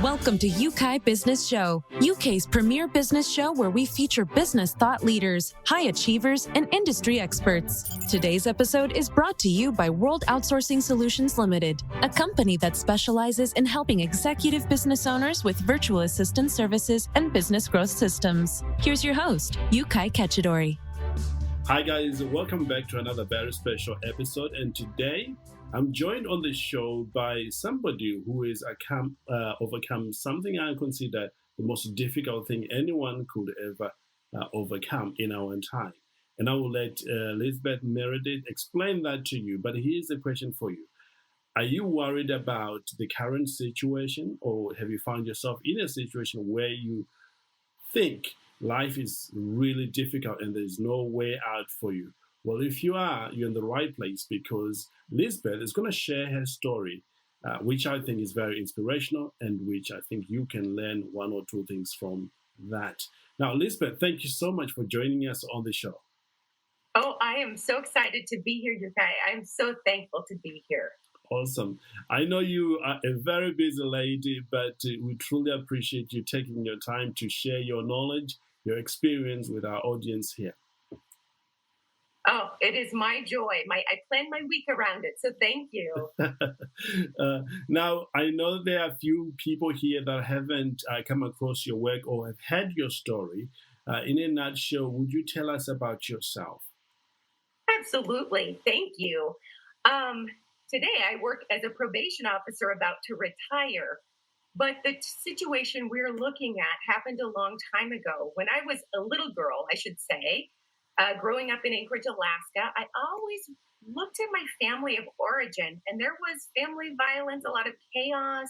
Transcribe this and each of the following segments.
Welcome to Yeukai Business Show, UK's premier business show where we feature business thought leaders, high achievers, and industry experts. Today's episode is brought to you by World Outsourcing Solutions Limited, a company that specializes in helping executive business owners with virtual assistant services and business growth systems. Here's your host, Yeukai Kechidori. Hi guys, welcome back to another very special episode, and today I'm joined on the show by somebody who has overcome something I consider the most difficult thing anyone could ever overcome in our time. And I will let Lizbeth Meredith explain that to you. But here's a question for you. Are you worried about the current situation, or have you found yourself in a situation where you think life is really difficult and there's no way out for you? Well, if you are, you're in the right place, because Lizbeth is going to share her story, which I think is very inspirational and which I think you can learn one or two things from that. Now, Lizbeth, thank you so much for joining us on the show. Oh, I am so excited to be here, Yeukai. I'm so thankful to be here. Awesome. I know you are a very busy lady, but we truly appreciate you taking your time to share your knowledge, your experience with our audience here. Oh, it is my joy. I planned my week around it, so thank you. Now, I know there are a few people here that haven't come across your work or have heard your story. In a nutshell, would you tell us about yourself? Absolutely. Thank you. Today, I work as a probation officer about to retire. But the situation we're looking at happened a long time ago. When I was a little girl, I should say, growing up in Anchorage, Alaska, I always looked at my family of origin, and there was family violence, a lot of chaos,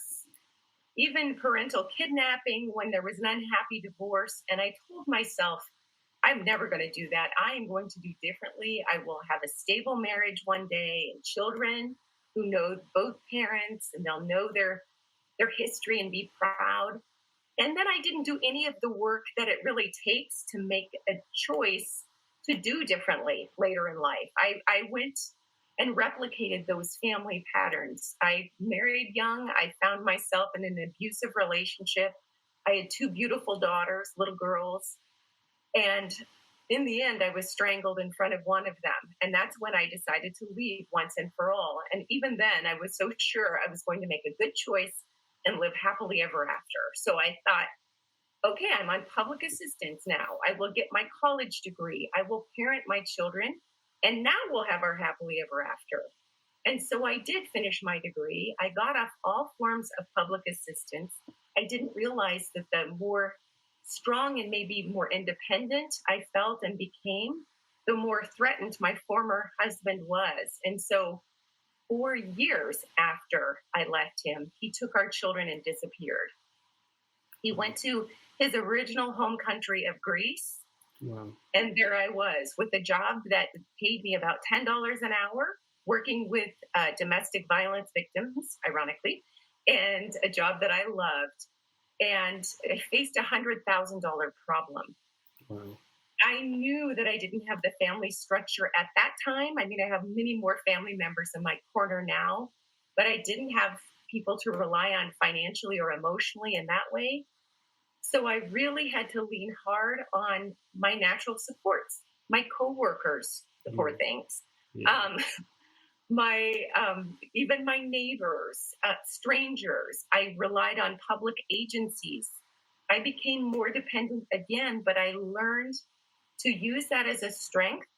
even parental kidnapping when there was an unhappy divorce. And I told myself, I'm never going to do that. I am going to do differently. I will have a stable marriage one day and children who know both parents, and they'll know their history and be proud. And then I didn't do any of the work that it really takes to make a choice to do differently later in life. I went and replicated those family patterns. I married young. I found myself in an abusive relationship. I had two beautiful daughters, little girls. And in the end, I was strangled in front of one of them. And that's when I decided to leave once and for all. And even then, I was so sure I was going to make a good choice and live happily ever after. So I thought, okay, I'm on public assistance now. I will get my college degree. I will parent my children, and now we'll have our happily ever after. And so I did finish my degree. I got off all forms of public assistance. I didn't realize that the more strong and maybe more independent I felt and became, the more threatened my former husband was. And so 4 years after I left him, he took our children and disappeared. He went to his original home country of Greece. Wow. And there I was with a job that paid me about $10 an hour, working with domestic violence victims, ironically, and a job that I loved. And I faced a $100,000 problem. Wow. I knew that I didn't have the family structure at that time. I mean, I have many more family members in my corner now, but I didn't have people to rely on financially or emotionally in that way. So I really had to lean hard on my natural supports, my coworkers, the poor things, even my neighbors, strangers. I relied on public agencies. I became more dependent again, but I learned to use that as a strength.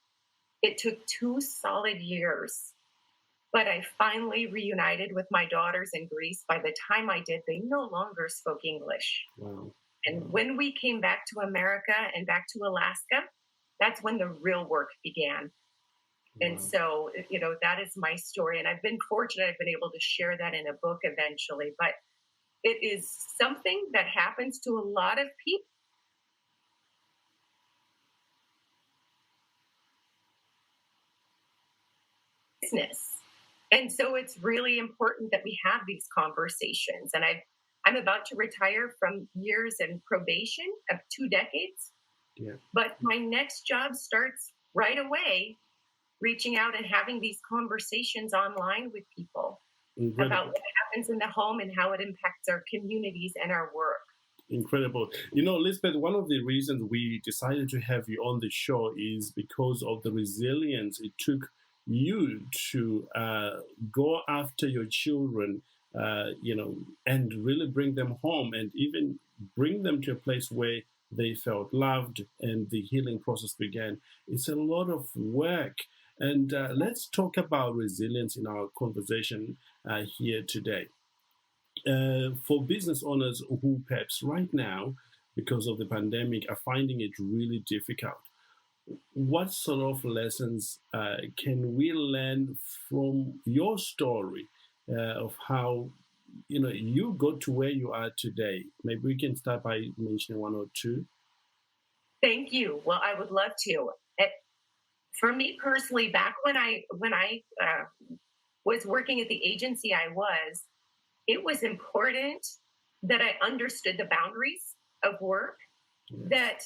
It took 2 solid years, but I finally reunited with my daughters in Greece. By the time I did, they no longer spoke English. Wow. And when we came back to America and back to Alaska, that's when the real work began. Wow. And so, that is my story. And I've been fortunate. I've been able to share that in a book eventually. But it is something that happens to a lot of people. Business. And so it's really important that we have these conversations. And I'm about to retire from years in probation of 2 decades. Yeah. But my next job starts right away, reaching out and having these conversations online with people about what happens in the home and how it impacts our communities and our work. Incredible. Lisbeth, one of the reasons we decided to have you on the show is because of the resilience it took you to go after your children, and really bring them home and even bring them to a place where they felt loved and the healing process began. It's a lot of work. And let's talk about resilience in our conversation here today. For business owners who perhaps right now, because of the pandemic, are finding it really difficult, what sort of lessons can we learn from your story of how you got to where you are today? Maybe we can start by mentioning one or two. Thank you. Well, I would love to. For me personally, back when I was working at the agency it was important that I understood the boundaries of work, that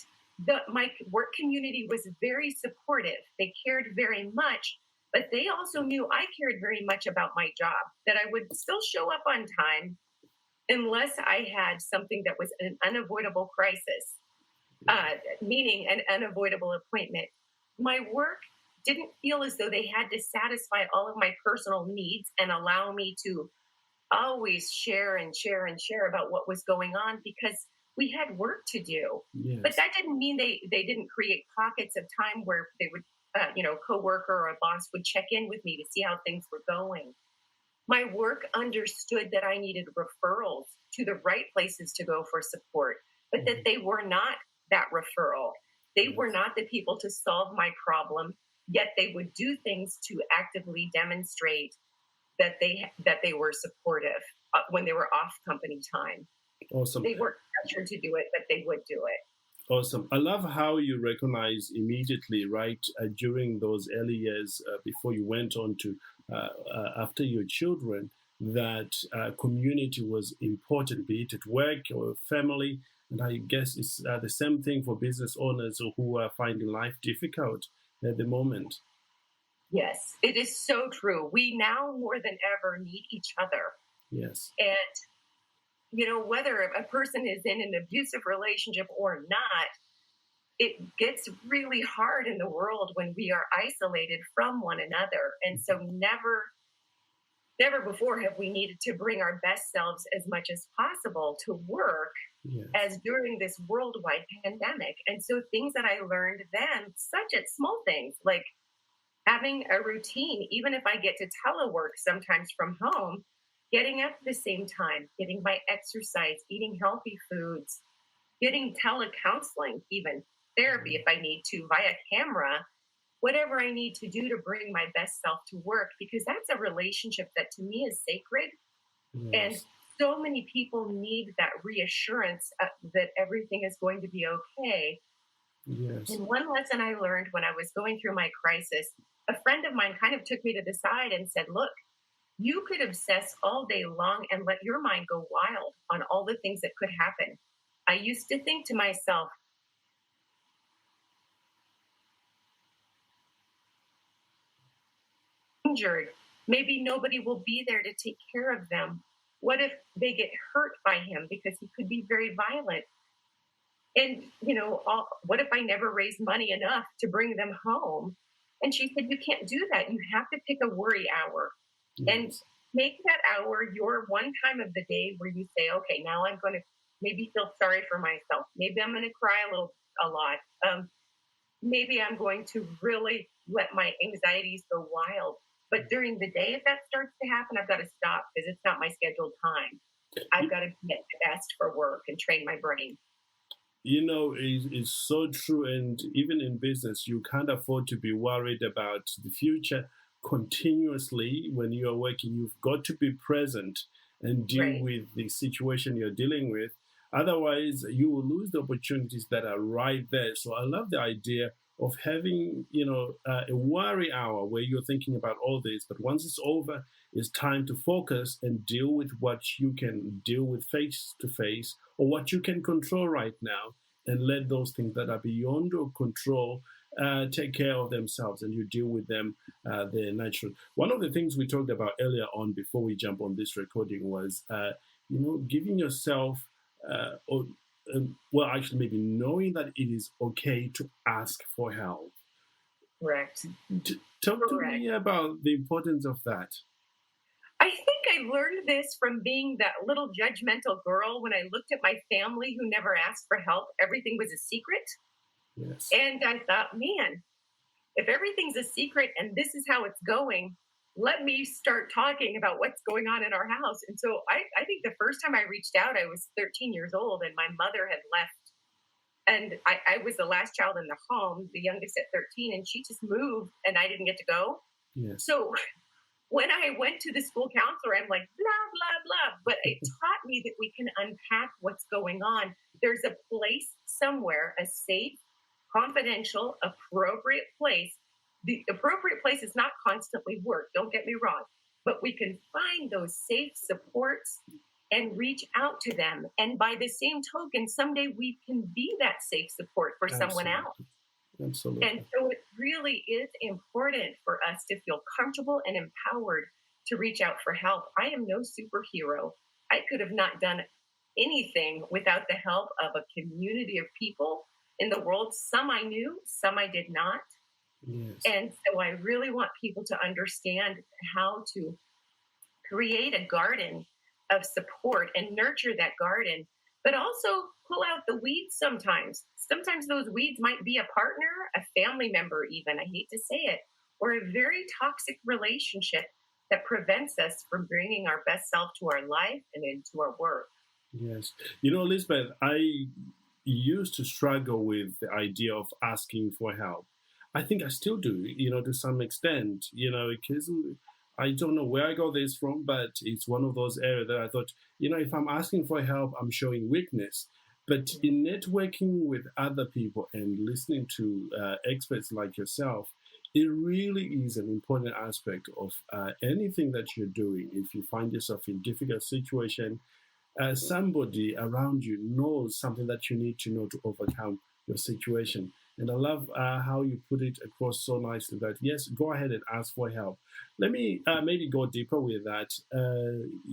my work community was very supportive. They cared very much, but they also knew I cared very much about my job, that I would still show up on time unless I had something that was an unavoidable crisis, meaning an unavoidable appointment. My work didn't feel as though they had to satisfy all of my personal needs and allow me to always share about what was going on, because we had work to do. Yes. But that didn't mean they didn't create pockets of time where they would, coworker or a boss would check in with me to see how things were going. My work understood that I needed referrals to the right places to go for support, but that they were not that referral. They were not the people to solve my problem, yet they would do things to actively demonstrate that they were supportive when they were off company time. Awesome. They weren't pressured to do it, but they would do it. Awesome. I love how you recognize immediately, right, during those early years before you went on to after your children, that community was important, be it at work or family. And I guess it's the same thing for business owners who are finding life difficult at the moment. Yes, it is so true. We now more than ever need each other. Yes. And, whether a person is in an abusive relationship or not, it gets really hard in the world when we are isolated from one another. And so never before have we needed to bring our best selves as much as possible to work as during this worldwide pandemic. And so things that I learned then, such as small things like having a routine, even if I get to telework sometimes from home, getting up at the same time, getting my exercise, eating healthy foods, getting telecounseling, even therapy if I need to, via camera, whatever I need to do to bring my best self to work, because that's a relationship that to me is sacred. Yes. And so many people need that reassurance that everything is going to be okay. Yes. And one lesson I learned when I was going through my crisis, a friend of mine kind of took me to the side and said, look, you could obsess all day long and let your mind go wild on all the things that could happen. I used to think to myself, injured, maybe nobody will be there to take care of them. What if they get hurt by him because he could be very violent? And, what if I never raise money enough to bring them home? And she said, you can't do that. You have to pick a worry hour and make that hour your one time of the day where you say, okay, now I'm going to maybe feel sorry for myself. Maybe I'm going to cry a lot. Maybe I'm going to really let my anxieties go wild. But during the day, if that starts to happen, I've got to stop because it's not my scheduled time. I've got to get the best for work and train my brain. It's so true. And even in business, you can't afford to be worried about the future continuously. When you are working, you've got to be present and deal with the situation you're dealing with. Otherwise, you will lose the opportunities that are right there. So I love the idea of having, a worry hour where you're thinking about all this. But once it's over, it's time to focus and deal with what you can deal with face to face or what you can control right now, and let those things that are beyond your control take care of themselves and you deal with them their natural. One of the things we talked about earlier on before we jump on this recording was, giving yourself, or well, actually, maybe knowing that it is okay to ask for help. Correct. Talk to me about the importance of that. I think I learned this from being that little judgmental girl when I looked at my family who never asked for help. Everything was a secret. Yes. And I thought, man, if everything's a secret and this is how it's going, let me start talking about what's going on in our house. And so I think the first time I reached out, I was 13 years old and my mother had left. And I was the last child in the home, the youngest at 13, and she just moved and I didn't get to go. Yes. So when I went to the school counselor, I'm like, blah, blah, blah. But it taught me that we can unpack what's going on. There's a place somewhere, a safe, confidential, appropriate place. The appropriate place is not constantly work, don't get me wrong, but we can find those safe supports and reach out to them. And by the same token, someday we can be that safe support for someone else. Absolutely. And so it really is important for us to feel comfortable and empowered to reach out for help. I am no superhero. I could have not done anything without the help of a community of people in the world. Some I knew, some I did not. Yes. And so I really want people to understand how to create a garden of support and nurture that garden, but also pull out the weeds sometimes. Sometimes those weeds might be a partner, a family member even, I hate to say it, or a very toxic relationship that prevents us from bringing our best self to our life and into our work. Yes. Elizabeth, I used to struggle with the idea of asking for help. I think I still do, to some extent, because I don't know where I got this from, but it's one of those areas that I thought, if I'm asking for help, I'm showing weakness. But in networking with other people and listening to experts like yourself, it really is an important aspect of anything that you're doing. If you find yourself in a difficult situation, somebody around you knows something that you need to know to overcome your situation. And I love how you put it across so nicely that, yes, go ahead and ask for help. Let me maybe go deeper with that.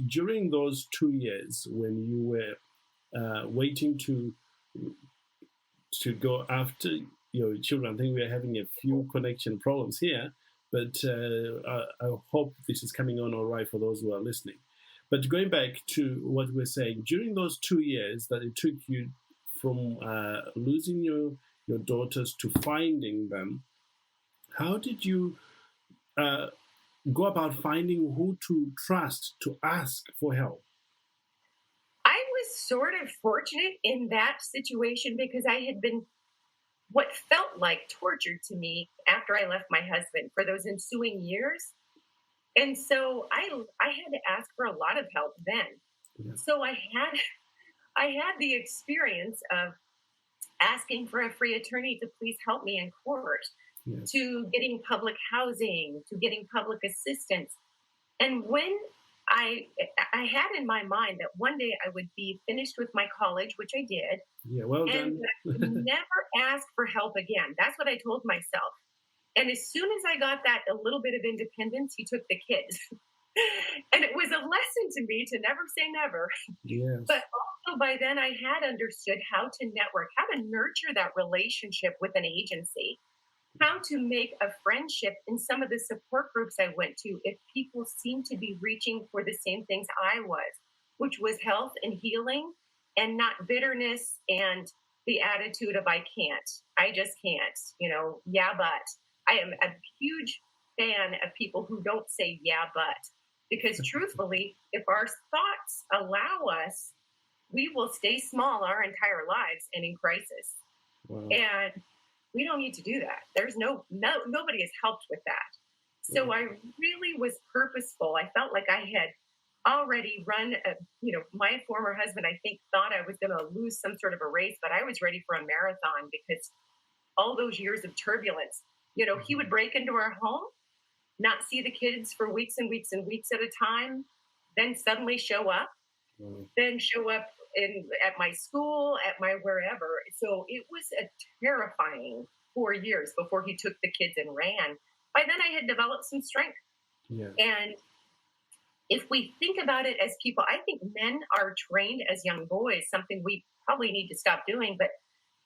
During those 2 years when you were waiting to go after your children, I think we're having a few connection problems here, but I hope this is coming on all right for those who are listening. But going back to what we're saying, during those 2 years that it took you from losing your daughters to finding them, how did you go about finding who to trust to ask for help? I was sort of fortunate in that situation because I had been what felt like torture to me after I left my husband for those ensuing years. And so I had to ask for a lot of help then. Yeah. So I had the experience of asking for a free attorney to please help me in court, yes, to getting public housing, to getting public assistance. And when I had in my mind that one day I would be finished with my college, which I did. Yeah, well done. And I would never ask for help again. That's what I told myself. And as soon as I got that a little bit of independence, he took the kids. And it was a lesson to me to never say never. Yes. But also by then I had understood how to network, how to nurture that relationship with an agency, how to make a friendship in some of the support groups I went to if people seemed to be reaching for the same things I was, which was health and healing and not bitterness and the attitude of I can't, I just can't, yeah, but. I am a huge fan of people who don't say yeah, but, because truthfully, if our thoughts allow us, we will stay small our entire lives and in crisis. Wow. And we don't need to do that. There's nobody has helped with that. So wow. I really was purposeful. I felt like I had already run, my former husband, I think, thought I was going to lose some sort of a race, but I was ready for a marathon because all those years of turbulence, he would break into our home, not see the kids for weeks and weeks and weeks at a time, then suddenly show up, then show up at my school, at my wherever. So it was a terrifying 4 years before he took the kids and ran. By then I had developed some strength. Yeah. And if we think about it as people, I think men are trained as young boys, something we probably need to stop doing. But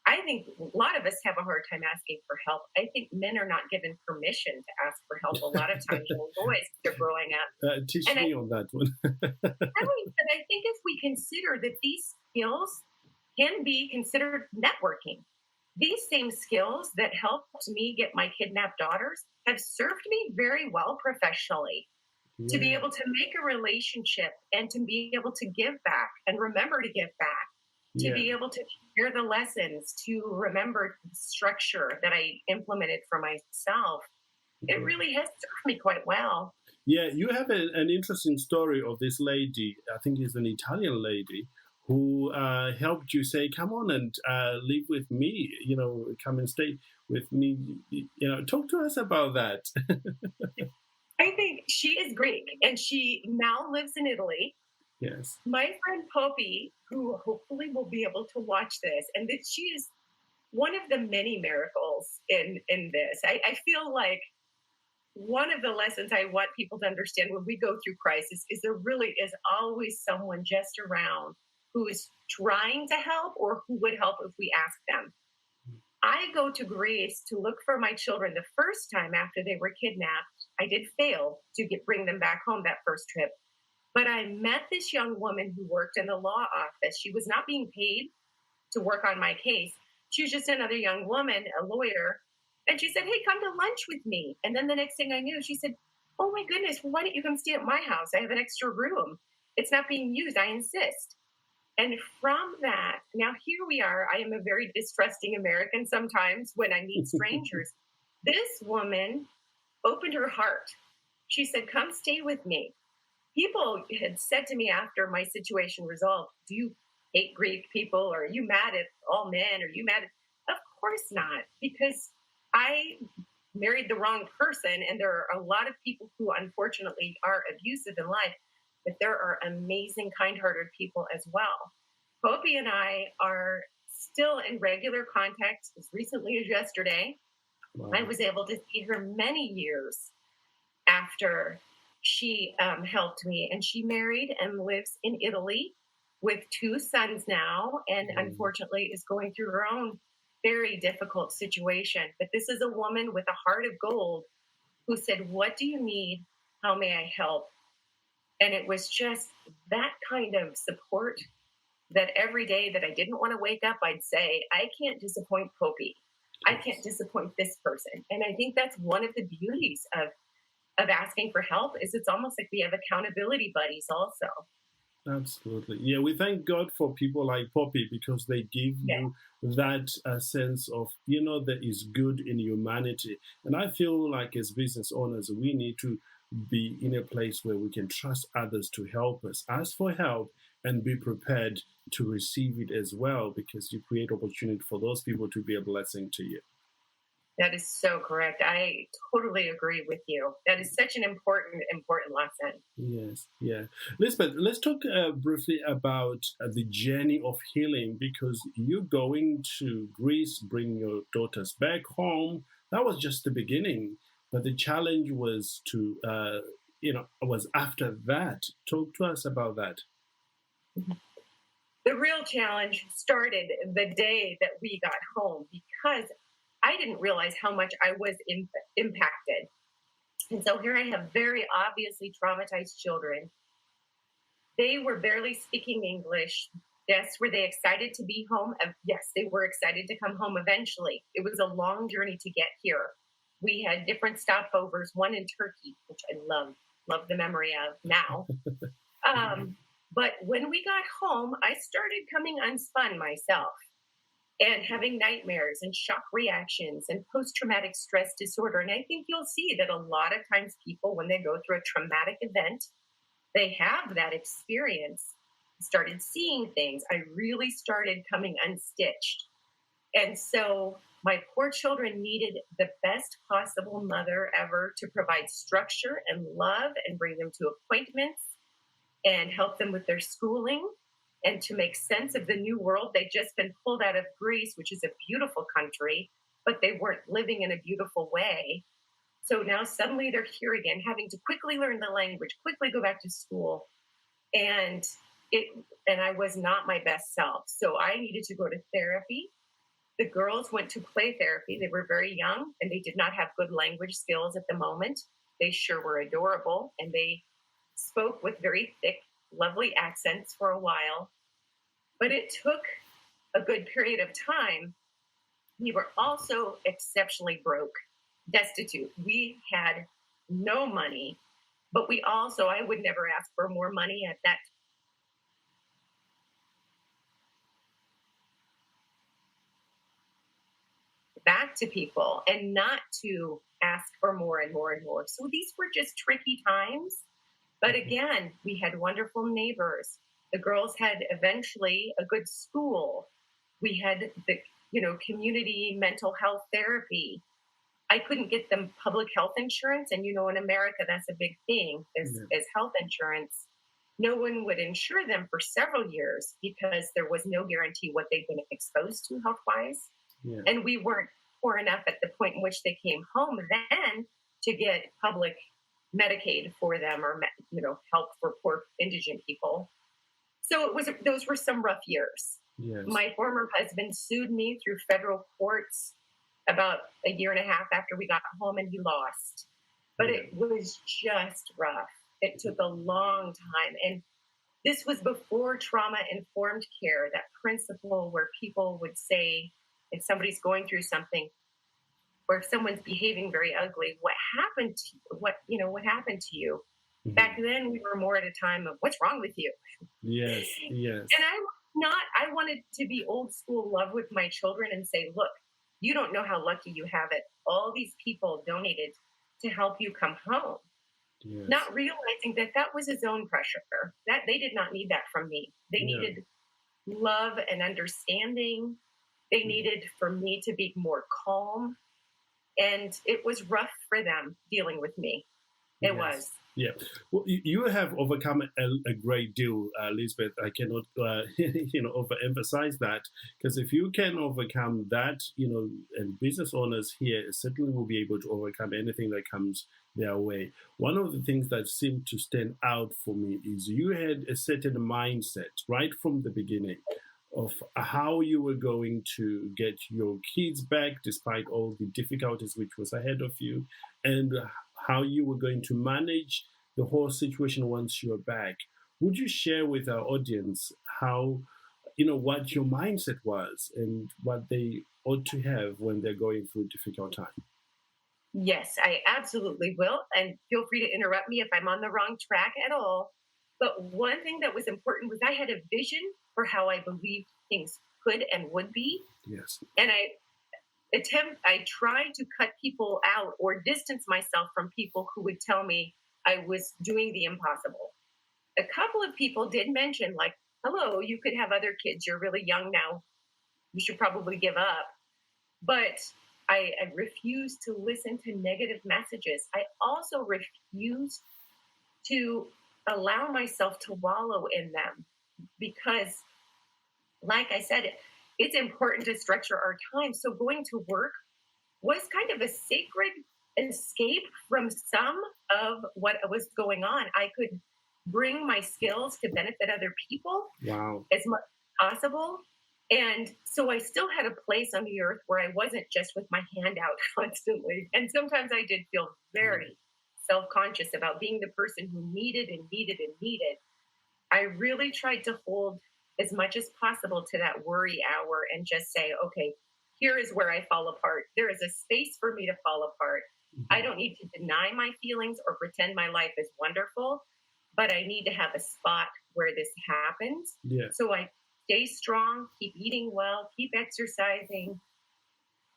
I think a lot of us have a hard time asking for help. I think men are not given permission to ask for help a lot of times young boys as they're growing up. Teach me on that one. But I think if we consider that these skills can be considered networking, these same skills that helped me get my kidnapped daughters have served me very well professionally. Yeah. To be able to make a relationship and to be able to give back and remember to give back, to be able to share the lessons, to remember the structure that I implemented for myself. It really has served me quite well. Yeah, you have an interesting story of this lady, I think it's an Italian lady, who helped you say, come on and live with me, come and stay with me. Talk to us about that. I think she is Greek, and she now lives in Italy. Yes. My friend Poppy, who hopefully will be able to watch this, and that she is one of the many miracles in this. I feel like one of the lessons I want people to understand when we go through crisis is there really is always someone just around who is trying to help or who would help if we ask them. I go to Greece to look for my children the first time after they were kidnapped. I did fail to bring them back home that first trip. But I met this young woman who worked in the law office. She was not being paid to work on my case. She was just another young woman, a lawyer. And she said, hey, come to lunch with me. And then the next thing I knew, she said, oh my goodness, why don't you come stay at my house? I have an extra room. It's not being used. I insist. And from that, now here we are. I am a very distrusting American sometimes when I meet strangers. This woman opened her heart. She said, come stay with me. People had said to me after my situation resolved, do you hate Greek people? Or are you mad at all men? Are you mad at... Of course not, because I married the wrong person. And there are a lot of people who unfortunately are abusive in life, but there are amazing, kind-hearted people as well. Poppy and I are still in regular contact as recently as yesterday. Wow. I was able to see her many years after she helped me, and she married and lives in Italy with 2 sons now, and unfortunately is going through her own very difficult situation. But this is a woman with a heart of gold who said, what do you need? How may I help? And it was just that kind of support that every day that I didn't want to wake up, I'd say, I can't disappoint Poppy. I can't disappoint this person. And I think that's one of the beauties of asking for help, is it's almost like we have accountability buddies also. Absolutely. Yeah, we thank God for people like Poppy, because they give you that sense of, there is good in humanity. And I feel like as business owners, we need to be in a place where we can trust others to help us, ask for help, and be prepared to receive it as well, because you create opportunity for those people to be a blessing to you. That is so correct. I totally agree with you. That is such an important lesson. Yes, yeah. Lizbeth, let's talk briefly about the journey of healing, because you going to Greece, bringing your daughters back home, that was just the beginning. But the challenge was was after that. Talk to us about that. The real challenge started the day that we got home, because I didn't realize how much I was impacted. And so here I have very obviously traumatized children. They were barely speaking English. Yes, were they excited to be home? Yes, they were excited to come home eventually. It was a long journey to get here. We had different stopovers, one in Turkey, which I love the memory of now. But when we got home, I started coming unspun myself and having nightmares and shock reactions and post-traumatic stress disorder. And I think you'll see that a lot of times people, when they go through a traumatic event, they have that experience. Started seeing things. I really started coming unstitched. And so my poor children needed the best possible mother ever to provide structure and love and bring them to appointments and help them with their schooling and to make sense of the new world. They'd just been pulled out of Greece, which is a beautiful country, but they weren't living in a beautiful way. So now suddenly they're here again, having to quickly learn the language, quickly go back to school. And I was not my best self. So I needed to go to therapy. The girls went to play therapy. They were very young and they did not have good language skills at the moment. They sure were adorable and they spoke with very thick, lovely accents for a while. But it took a good period of time. We were also exceptionally broke, destitute. We had no money, but I would never ask for more money at that back to people and not to ask for more and more and more. So these were just tricky times. But again, we had wonderful neighbors. The girls had eventually a good school. We had the, community mental health therapy. I couldn't get them public health insurance. And, in America, that's a big thing is health insurance. No one would insure them for several years because there was no guarantee what they'd been exposed to health-wise. Yeah. And we weren't poor enough at the point in which they came home then to get public Medicaid for them or, help for poor indigent people. So those were some rough years. Yes. My former husband sued me through federal courts about a year and a half after we got home and he lost. But it was just rough. It took a long time. And this was before trauma-informed care, that principle where people would say, if somebody's going through something, or if someone's behaving very ugly, what happened to you? What happened to you? Mm-hmm. Back then, we were more at a time of what's wrong with you? Yes. And I wanted to be old school love with my children and say, look, you don't know how lucky you have it. All these people donated to help you come home. Yes. Not realizing that was his own pressure. That they did not need that from me. They needed love and understanding. They needed for me to be more calm. And it was rough for them dealing with me. It was. Yeah. Well, you have overcome a great deal, Lizbeth. I cannot, overemphasize that, because if you can overcome that, and business owners here certainly will be able to overcome anything that comes their way. One of the things that seemed to stand out for me is you had a certain mindset right from the beginning of how you were going to get your kids back despite all the difficulties which was ahead of you, and how you were going to manage the whole situation once you're back. Would you share with our audience how, what your mindset was and what they ought to have when they're going through a difficult time? Yes, I absolutely will. And feel free to interrupt me if I'm on the wrong track at all. But one thing that was important was I had a vision for how I believed things could and would be. Yes. And I tried to cut people out or distance myself from people who would tell me I was doing the impossible. A couple of people did mention, like, hello, you could have other kids. You're really young now. You should probably give up. But I refused to listen to negative messages. I also refused to allow myself to wallow in them because, like I said, it's important to structure our time. So going to work was kind of a sacred escape from some of what was going on. I could bring my skills to benefit other people as much as possible. And so I still had a place on the earth where I wasn't just with my hand out constantly. And sometimes I did feel very self-conscious about being the person who needed. I really tried to hold as much as possible to that worry hour and just say, okay, here is where I fall apart. There is a space for me to fall apart. Mm-hmm. I don't need to deny my feelings or pretend my life is wonderful, but I need to have a spot where this happens. Yeah. So I stay strong, keep eating well, keep exercising,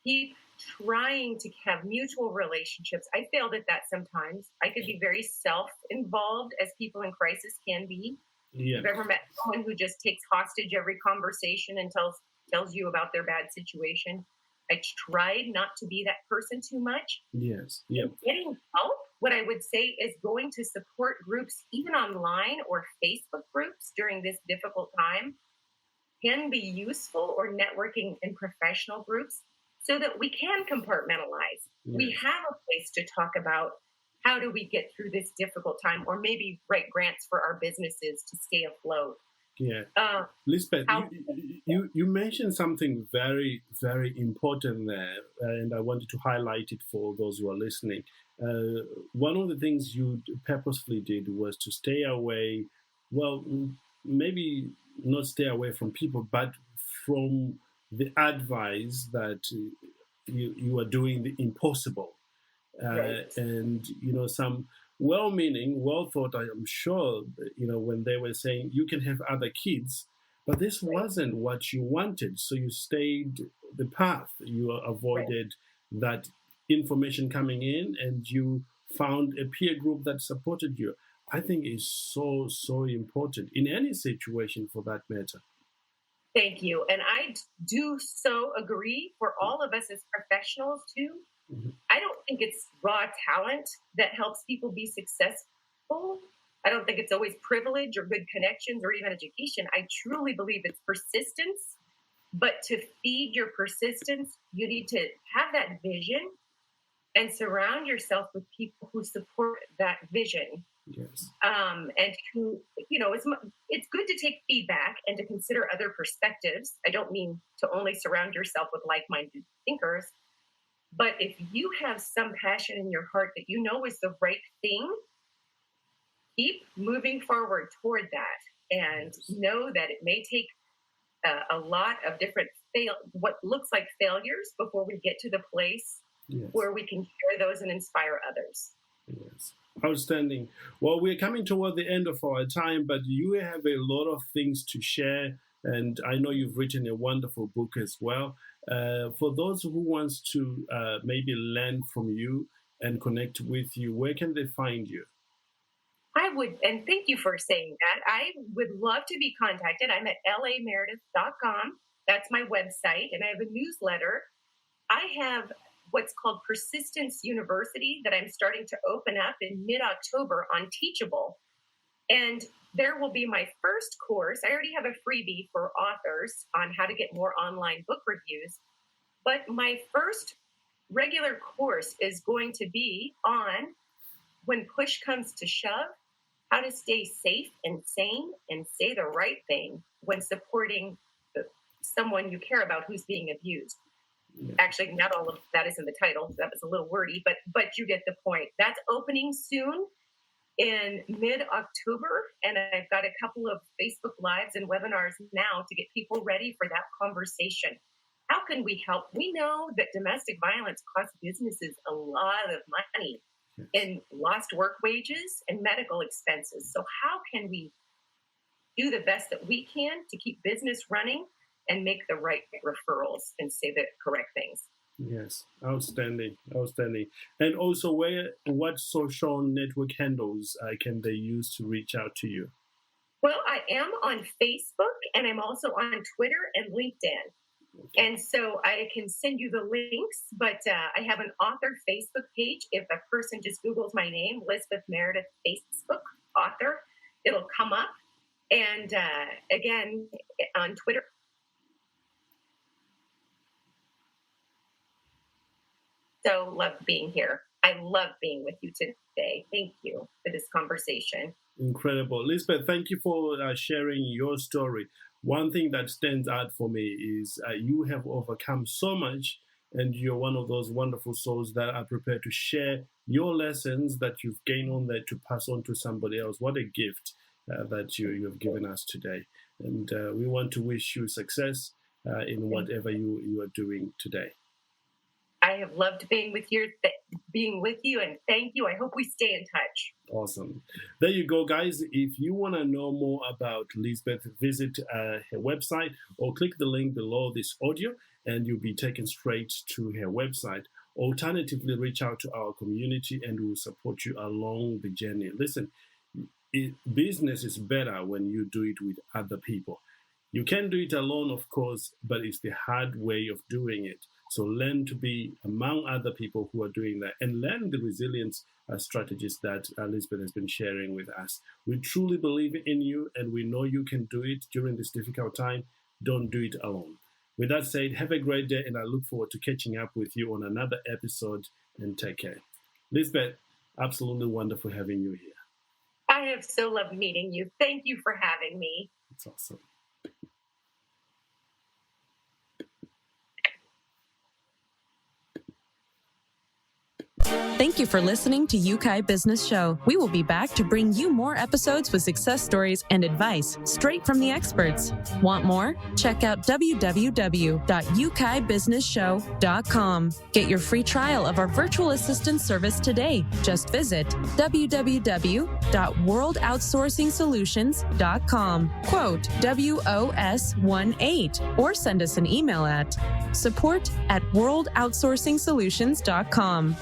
keep trying to have mutual relationships. I failed at that sometimes. I could be very self-involved, as people in crisis can be. Yeah. You've ever met someone who just takes hostage every conversation and tells you about their bad situation? I tried not to be that person too much. Yes. Yep. Getting help, what I would say is going to support groups, even online or Facebook groups during this difficult time, can be useful, or networking in professional groups. so that we can compartmentalize. We have a place to talk about how do we get through this difficult time, or maybe write grants for our businesses to stay afloat. Yeah. Lisbeth, you mentioned something very, very important there, and I wanted to highlight it for those who are listening. One of the things you purposefully did was to stay away, well, maybe not stay away from people, but from the advice that you are doing the impossible. Right. And, some well-meaning, well-thought, I am sure, when they were saying you can have other kids, but this wasn't what you wanted. So you stayed the path. You avoided that information coming in, and you found a peer group that supported you. I think is so, so important in any situation for that matter. Thank you. And I do so agree for all of us as professionals too. Mhm. I don't think it's raw talent that helps people be successful. I don't think it's always privilege or good connections or even education. I truly believe it's persistence. But to feed your persistence, you need to have that vision and surround yourself with people who support that vision. Yes. And who, it's good to take feedback and to consider other perspectives. I don't mean to only surround yourself with like-minded thinkers, but if you have some passion in your heart that you know is the right thing, keep moving forward toward that, and know that it may take a lot of different what looks like failures before we get to the place where we can share those and inspire others. Yes. Outstanding. Well, we're coming toward the end of our time, but you have a lot of things to share, and I know you've written a wonderful book as well. For those who wants to maybe learn from you and connect with you, where can they find you? I would, and thank you for saying that. I would love to be contacted. I'm at lameredith.com. That's my website, and I have a newsletter. I have what's called Persistence University that I'm starting to open up in mid-October on Teachable. And there will be my first course. I already have a freebie for authors on how to get more online book reviews. But my first regular course is going to be on when push comes to shove, how to stay safe and sane and say the right thing when supporting someone you care about who's being abused. Actually, not all of that is in the title. That was a little wordy, but you get the point. That's opening soon in mid-October, and I've got a couple of Facebook Lives and webinars now to get people ready for that conversation. How can we help? We know that domestic violence costs businesses a lot of money in lost work wages and medical expenses. So how can we do the best that we can to keep business running and make the right referrals and say the correct things? Yes, outstanding. And also, what social network handles can they use to reach out to you? Well, I am on Facebook, and I'm also on Twitter and LinkedIn. Okay. And so I can send you the links, but I have an author Facebook page. If a person just Googles my name, Lizbeth Meredith, Facebook author, it'll come up. And again, on Twitter. So love being here. I love being with you today. Thank you for this conversation. Incredible. Lizbeth, thank you for sharing your story. One thing that stands out for me is you have overcome so much, and you're one of those wonderful souls that are prepared to share your lessons that you've gained on there to pass on to somebody else. What a gift that you have given us today. And we want to wish you success in whatever you are doing today. I have loved being with you, and thank you. I hope we stay in touch. Awesome. There you go, guys. If you want to know more about Lizbeth, visit her website or click the link below this audio and you'll be taken straight to her website. Alternatively, reach out to our community and we'll support you along the journey. Listen, business is better when you do it with other people. You can do it alone, of course, but it's the hard way of doing it. So learn to be among other people who are doing that and learn the resilience strategies that Lizbeth has been sharing with us. We truly believe in you and we know you can do it during this difficult time. Don't do it alone. With that said, have a great day, and I look forward to catching up with you on another episode, and take care. Lizbeth, absolutely wonderful having you here. I have so loved meeting you. Thank you for having me. It's awesome. Thank you for listening to Yeukai Business Show. We will be back to bring you more episodes with success stories and advice straight from the experts. Want more? Check out www.yukaibusinessshow.com. Get your free trial of our virtual assistant service today. Just visit www.worldoutsourcingsolutions.com. Quote WOS18 or send us an email at support@worldoutsourcingsolutions.com.